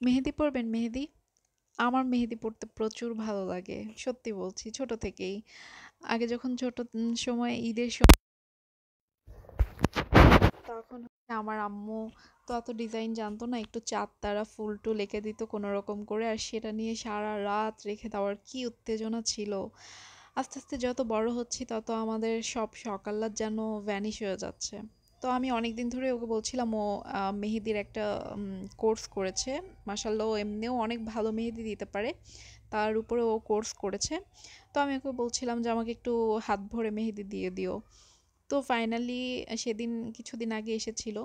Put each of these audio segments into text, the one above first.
মেহেদি পরবেন মেহেদি? আমার মেহেদি পড়তে প্রচুর ভালো লাগে। সত্যি বলছি ছোট থেকেই। আগে যখন ছোট সময় ঈদের সময় তখন হচ্ছে আমার আম্মু তো অত ডিজাইন জানতো না, একটু চাঁদ তারা ফুল টুল এঁকে দিত কোনো রকম করে, আর সেটা নিয়ে সারা রাত রেখে দেওয়ার কি উত্তেজনা ছিল। আস্তে আস্তে যত বড় হচ্ছি তত আমাদের সব সকাল্লাদ যেন ভ্যানিশ হয়ে যাচ্ছে। তো আমি অনেকদিন ধরে ওকে বলছিলাম, ও মেহেদির একটা কোর্স করেছে। মাসাল্লাহ ও এমনিও অনেক ভালো মেহেদি দিতে পারে, তার উপরে ও কোর্স করেছে। তো আমি ওকে বলছিলাম যে আমাকে একটু হাত ভরে মেহেদি দিয়ে দিও। তো ফাইনালি সেদিন কিছুদিন আগে এসেছিল।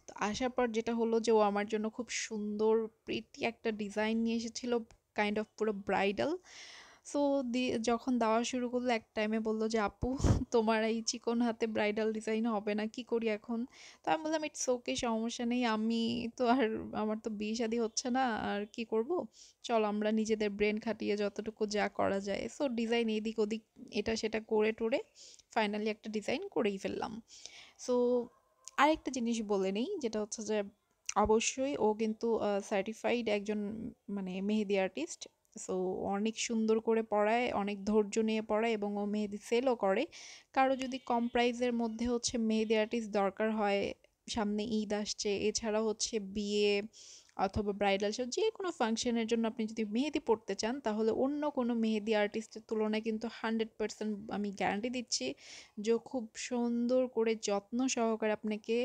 তো আসার পর যেটা হলো যে ও আমার জন্য খুব সুন্দর প্রিটি একটা ডিজাইন নিয়ে এসেছিল, কাইন্ড অফ পুরো ব্রাইডাল। সো যখন দেওয়া শুরু করলো এক টাইমে বললো যে আপু তোমার এই চিকন হাতে ব্রাইডাল ডিজাইন হবে না, কি করি এখন? তো আমি বললাম ইটস ওকে, সমস্যা নেই, আমি তো আর আমার তো বিয়ে শাদী হচ্ছে না, আর কি করব, চল আমরা নিজেদের ব্রেন খাটিয়ে যতটুকু যা করা যায়। সো ডিজাইন এদিক ওদিক এটা সেটা করে টোরে ফাইনালি একটা ডিজাইন করেই ফেললাম। সো আরেকটা জিনিস বলে নেই, যেটা হচ্ছে যে অবশ্যই ও কিন্তু সার্টিফাইড একজন মানে মেহেদি আর্টিস্ট। সো অনেক সুন্দর করে পড়ায়, অনেক ধৈর্য নিয়ে পড়ায়, এবং ও মেহেদি সেলও করে। কারো যদি কম প্রাইসের মধ্যে হচ্ছে মেহেদি আর্টিস্ট দরকার হয়, সামনে ঈদ আসছে, এছাড়া হচ্ছে বিয়ে অথবা ব্রাইডাল শো যে কোনো ফাংশনের জন্য আপনি যদি মেহেদি পড়তে চান, তাহলে অন্য কোনো মেহেদি আর্টিস্টের তুলনায় কিন্তু 100% আমি গ্যারান্টি দিচ্ছি যে ও খুব সুন্দর করে যত্ন সহকারে আপনাকে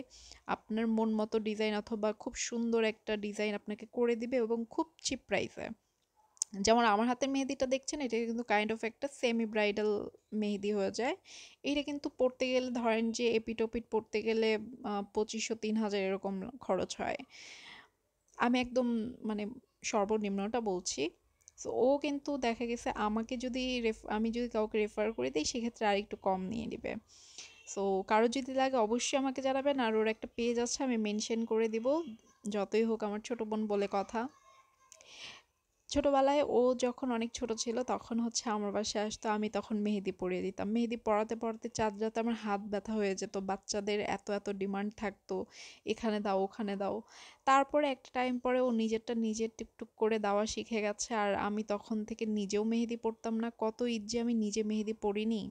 আপনার মন মতো ডিজাইন অথবা খুব সুন্দর একটা ডিজাইন আপনাকে করে দিবে, এবং খুব চিপ প্রাইসে। যেমন আমার হাতের মেহেদিটা দেখছেন, এটা কিন্তু কাইন্ড অফ একটা সেমি ব্রাইডাল মেহেদি হয়ে যায়। এটা কিন্তু পড়তে গেলে ধরেন যে এপিট ওপিট পড়তে গেলে 2500 3000 এরকম খরচ হয়। আমি একদম মানে সর্বনিম্নটা বলছি। সো ও কিন্তু দেখা গেছে আমাকে যদি আমি যদি কাউকে রেফার করে দিই, সেক্ষেত্রে আরেকটু কম নিয়ে নিবে। সো কারো যদি লাগে অবশ্যই আমাকে জানাবেন, আর ওর একটা পেজ আছে আমি মেনশন করে দিব। যতই হোক আমার ছোট বোন বলে কথা। ছোটবেলায় ও যখন অনেক ছোট ছিল তখন হচ্ছে আমার বাসায় আসতো, আমি তখন মেহেদি পরিয়ে দিতাম। মেহেদি পরাতে পরাতে চাঁদ রাতে আমার হাত ব্যথা হয়ে যেত, বাচ্চাদের এত এত ডিমান্ড থাকতো, এখানে দাও ওখানে দাও। তারপরে একটা টাইম পরে ও নিজেরটা নিজে টুকটুক করে দেওয়া শিখে গেছে, আর আমি তখন থেকে নিজেও মেহেদি পরতাম না, কত ঈদ যে আমি নিজে মেহেদি পরিনি।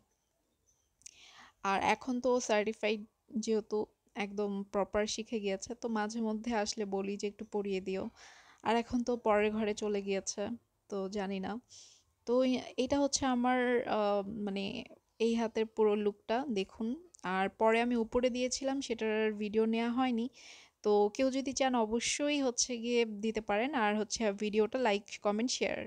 আর এখন তো ও সার্টিফাইড, যেহেতু একদম প্রপার শিখে গিয়েছে, তো মাঝে মধ্যে আসলে বলি যে একটু পরিয়ে দিও। আর এখন তো পরের ঘরে চলে গিয়েছে, তো জানি না। তো এটা হচ্ছে আমার মানে এই হাতের পুরো লুকটা দেখুন। আর পরে আমি উপরে দিয়েছিলাম, সেটার ভিডিও নেওয়া হয়নি। তো কেউ যদি চান অবশ্যই হচ্ছে গিয়ে দিতে পারেন, আর হচ্ছে ভিডিওটা লাইক কমেন্ট শেয়ার